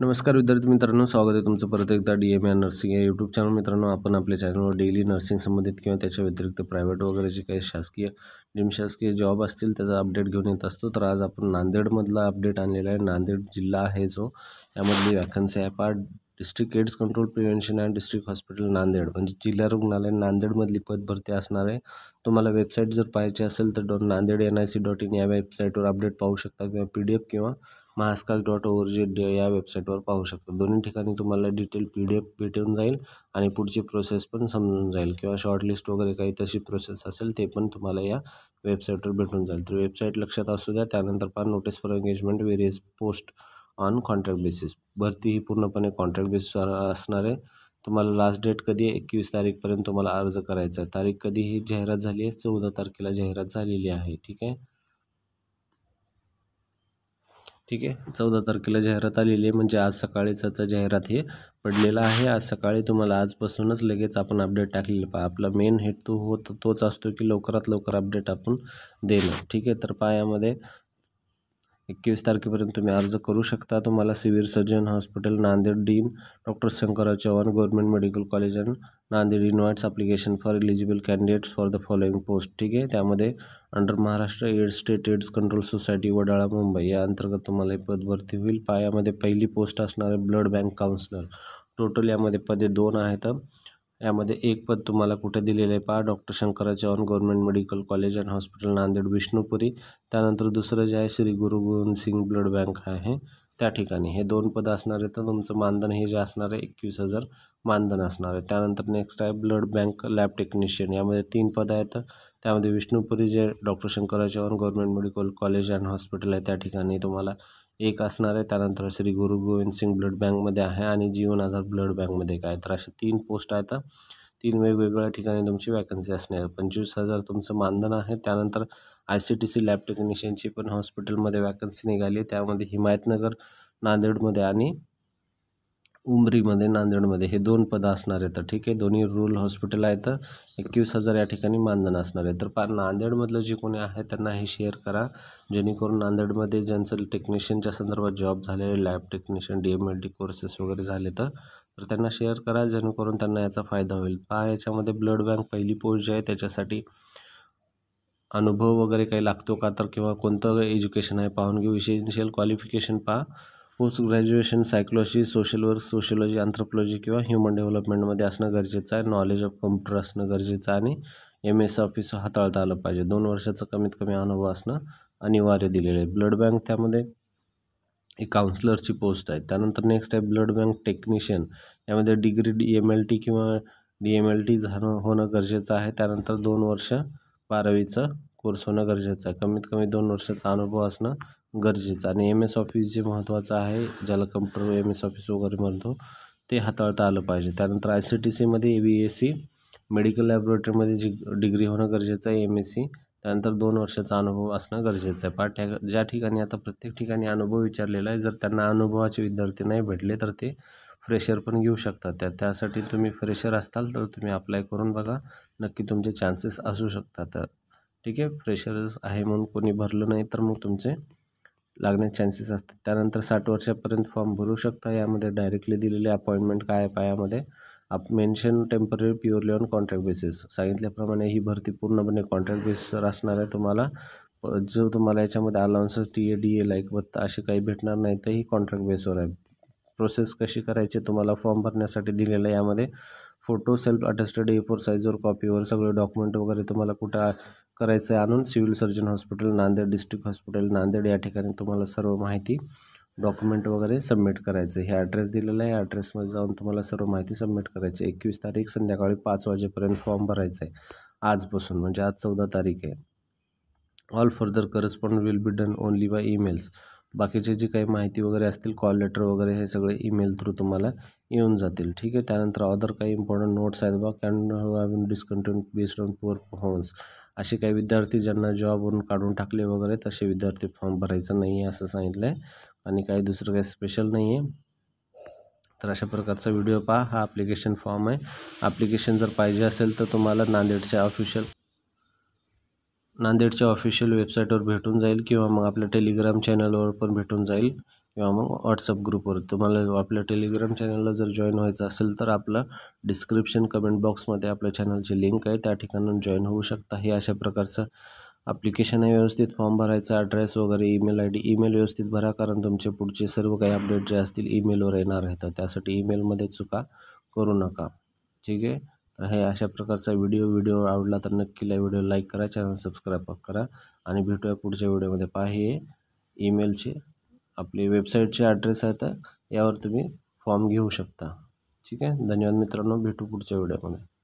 नमस्कार विद्यार्थी मित्रांनो, स्वागत आहे तुमचं परत एकदा DMR नर्सिंग या यूट्यूब चॅनल. मित्रांनो, आपण आपल्या चॅनलवर डेली नर्सिंग संबंधित किंवा त्याच्या व्यतिरिक्त प्रायव्हेट वगैरे जे काही शासकीय निमशासकीय जॉब असतील त्याचा अपडेट घेऊन येत असतो. तर आज आपण नांदेडमधला अपडेट आणलेला आहे. नांदेड जिल्हा आहे जो, यामधली वॅकन्सी आहे पहा. District AIDS control prevention and district hospital Nanded, म्हणजे जिल्हा रुग्णालय नांदेडमधली पदभरती असणार आहे. तुम्हाला वेबसाईट जर पाहायची असेल तर naanded.nic.in या वेबसाईटवर अपडेट पाहू शकता किंवा PDF किंवा mahaskal.org या वेबसाईटवर पाहू शकता. दोन्ही ठिकाणी तुम्हाला डिटेल PDF भेटून जाईल आणि पुढची प्रोसेस पण समजून जाईल किंवा शॉर्टलिस्ट वगैरे काही तशी प्रोसेस असेल ते पण तुम्हाला या वेबसाईटवर भेटून जाईल. तर वेबसाईट लक्षात असू द्या. त्यानंतर पहा, notice for engagement various post on contract basis. भरती ही पूर्णपणे कॉन्ट्रॅक्ट बेसिसवर असणार आहे. तुम्हाला लास्ट डेट कधी आहे? 21 तारीखपर्यंत तुम्हाला अर्ज करायचा आहे. तारीख कधी ही जाहिरात झाली आहे? 14 तारखेला जाहिरात झालेली आहे. ठीक आहे, 14 तारखेला जाहिरात आलेली आहे, म्हणजे आज सकाळीच याचा जाहिरात हे पडलेला आहे. आज सकाळी तुम्हाला आजपासूनच लगेच आपण अपडेट टाकलेलं पहा. आपला मेन हेतू तोच असतो की लवकरात लवकर अपडेट आपण देणं. ठीक आहे, तर पहा यामध्ये 21 तारखेपर्यंत तुम्ही अर्ज करू शकता. तुम्हाला civil surgeon hospital Nanded, dean doctor Shankarrao Chavan government medical college and Nanded invites application for eligible candidates for the following post. ठीक आहे, त्यामध्ये under Maharashtra AIDS state AIDS control society Wadala Mumbai या अंतर्गत तुम्हाला पद भरती होईल. यामध्ये पहिली पोस्ट असणार आहे ब्लड बँक काउन्सिलर. टोटल यामध्ये पदे 2 आहेत. यामध्ये एक पद तुम्हाला कुठे दिलेलं आहे पहा, doctor Shankarrao Chavan government medical college and hospital Nanded Vishnupuri. त्यानंतर दुसरं जे आहे श्री गुरु गोविंद सिंग ब्लड बँक आहे त्या ठिकाणी. हे 2 पदं असणार आहे. तर तुमचं मानधन हे जे असणार आहे 21,000 मानधन असणार आहे. त्यानंतर नेक्स्ट आहे ब्लड बँक लॅब टेक्निशियन. यामध्ये 3 पदं आहेत. त्यामध्ये विष्णुपुरी जे doctor Shankarrao Chavan government medical college and hospital आहे त्या ठिकाणी तुम्हाला एक असणार आहे. त्यानंतर श्री गुरु गोविंद सिंग ब्लड बँकमध्ये आहे आणि जीवन आधार ब्लड बँकमध्ये काय. तर असे 3 पोस्ट आहेत. 3 वेगवेगळ्या ठिकाणी तुमची वॅकन्सी असणार आहे. 25,000 तुमचं मानधन आहे. त्यानंतर ICTC लॅब टेक्निशियनची पण हॉस्पिटलमध्ये वॅकन्सी निघाली. त्यामध्ये हिमायतनगर नांदेडमध्ये आणि उमरीमध्ये नांदेडमध्ये हे 2 पदं असणार आहेत. ठीक आहे, दोन्ही रूरल हॉस्पिटल आहेत. 21,000 या ठिकाणी मानधन असणार आहे. तर नांदेडमधलं जे कोणी आहे त्यांना हे शेअर करा, जेणेकरून नांदेडमध्ये ज्यांचं टेक्निशियनच्या संदर्भात जॉब झालेले, लॅब टेक्निशियन DMLT कोर्सेस वगैरे झाले तर त्यांना शेअर करा, जेणेकरून त्यांना याचा फायदा होईल. याच्यामध्ये ब्लड बँक पहिली पोस्ट जी आहे त्याच्यासाठी अनुभव वगैरे काही लागतो का, तर किंवा कोणतं एज्युकेशन आहे पाहून घेऊ. इसेन्शियल क्वालिफिकेशन पहा, post graduation psychology, social work, sociology, anthropology किंवा ह्युमन डेव्हलपमेंटमध्ये असणं गरजेचं आहे. नॉलेज ऑफ कम्प्युटर असणं गरजेचं आहे आणि MS ऑफिस हाताळता आलं पाहिजे. 2 वर्षाचा कमीत कमी अनुभव असणं अनिवार्य दिलेलं आहे. ब्लड बँक त्यामध्ये एक काउन्सिलरची पोस्ट आहे. त्यानंतर नेक्स्ट आहे ब्लड बँक टेक्निशियन. यामध्ये डिग्री DMLT किंवा DMLT होणं गरजेचं आहे. त्यानंतर 2 वर्ष 12वीचा कोर्स होणं गरजेचं आहे. कमीत कमी 2 वर्षाचा अनुभव असणं गरजेचं आणि MS ऑफिस जे महत्त्वाचं आहे, ज्याला कम्प्युटर MS ऑफिस वगैरे म्हणतो, ते हाताळता आलं पाहिजे. त्यानंतर ICTCमध्ये BSc मेडिकल लॅबोरेटरीमध्ये जी डिग्री होणं गरजेचं आहे MSc. त्यानंतर 2 वर्षाचा अनुभव असणं गरजेचं आहे. ज्या ठिकाणी आता प्रत्येक ठिकाणी अनुभव विचारलेला आहे. जर त्यांना अनुभवाचे विद्यार्थी नाही भेटले तर ते फ्रेशर पण घेऊ शकतात. त्यासाठी तुम्ही फ्रेशर असताल तर तुम्ही अप्लाय करून बघा, नक्की तुमचे चान्सेस असू शकतात. ठीक आहे, फ्रेशर्स आहे म्हणून कोणी भरलं नाही तर मग तुमचे लागण्याचे चान्सेस असतात. त्यानंतर 60 वर्षापर्यंत फॉर्म भरू शकता. यामध्ये डायरेक्टली दिलेले अपॉइंटमेंट काय आहे पायामध्ये mention temporary purely on contract basis. सांगितल्याप्रमाणे ही भरती पूर्णपणे कॉन्ट्रॅक्ट बेसिसवर असणार आहे. तुम्हाला जो तुम्हाला याच्यामध्ये अलाउन्सेस TA DA लाईक भत्ता असे काही भेटणार नाही, तर ही कॉन्ट्रॅक्ट बेसवर आहे. प्रोसेस कशी करायची तुम्हाला फॉर्म भरण्यासाठी दिलेलं आहे. यामध्ये फोटो सेल्फ अटेस्टेड A4 साईजवर कॉपीवर सगळे डॉक्युमेंट वगैरे तुम्हाला कुठं करायचं आहे आणून civil surgeon hospital Nanded, district hospital Nanded या ठिकाणी तुम्हाला सर्व माहिती डॉक्युमेंट वगैरे सबमिट करायचं. हे ॲड्रेस दिलेला आहे. ॲड्रेसमध्ये जाऊन तुम्हाला सर्व माहिती सबमिट करायची. 21 तारीख संध्याकाळी 5 वाजेपर्यंत फॉर्म भरायचा आहे आजपासून, म्हणजे आज 14 तारीख आहे. All further correspond will be done only by emails. बाकीचे जी काही माहिती वगैरे असतील, कॉल लेटर वगैरे, हे सगळे ईमेल थ्रू तुम्हाला येऊन जातील. ठीक आहे, त्यानंतर अदर काही इम्पॉर्टंट नोट्स आहेत बघा. Can have been discontinued based on poor performance. असे काही विद्यार्थी ज्यांना जॉबवरून काढून टाकले वगैरे तसे विद्यार्थी फॉर्म भरायचं नाही आहे असं सांगितलं आहे आणि काही दुसरं काही स्पेशल नाही आहे. तर अशा प्रकारचा व्हिडिओ पहा. हा ॲप्लिकेशन फॉर्म आहे. ॲप्लिकेशन जर पाहिजे असेल तर तुम्हाला नांदेडच्या ऑफिशियल वेबसाईटवर भेटून जाईल किंवा मग आपल्या टेलिग्राम चॅनलवर पण भेटून जाईल किंवा मग व्हॉट्सअप ग्रुपवर. तुम्हाला आपल्या टेलिग्राम चॅनलला जर जॉईन व्हायचं असेल तर आपलं डिस्क्रिप्शन कमेंट बॉक्समध्ये आपल्या चॅनलची लिंक आहे, त्या ठिकाणून जॉईन होऊ शकता. हे अशा प्रकारचं ॲप्लिकेशन आहे. व्यवस्थित फॉर्म भरायचा, ॲड्रेस वगैरे, ईमेल ID, ईमेल व्यवस्थित भरा, कारण तुमचे पुढचे सर्व काही अपडेट जे असतील ईमेलवर येणार आहेत. त्यासाठी ईमेलमध्ये चुका करू नका. ठीक आहे. तर हे अशा प्रकारचा व्हिडिओ आवडला तर नक्की व्हिडिओ लाईक करा, चॅनल सबस्क्राईब करा आणि भेटूया पुढच्या व्हिडिओमध्ये. हे ईमेलचे आपली वेबसाईटचे ॲड्रेस आहेत, यावर तुम्ही फॉर्म घेऊ शकता. ठीक आहे. धन्यवाद मित्रांनो, भेटू पुढच्या व्हिडिओमध्ये.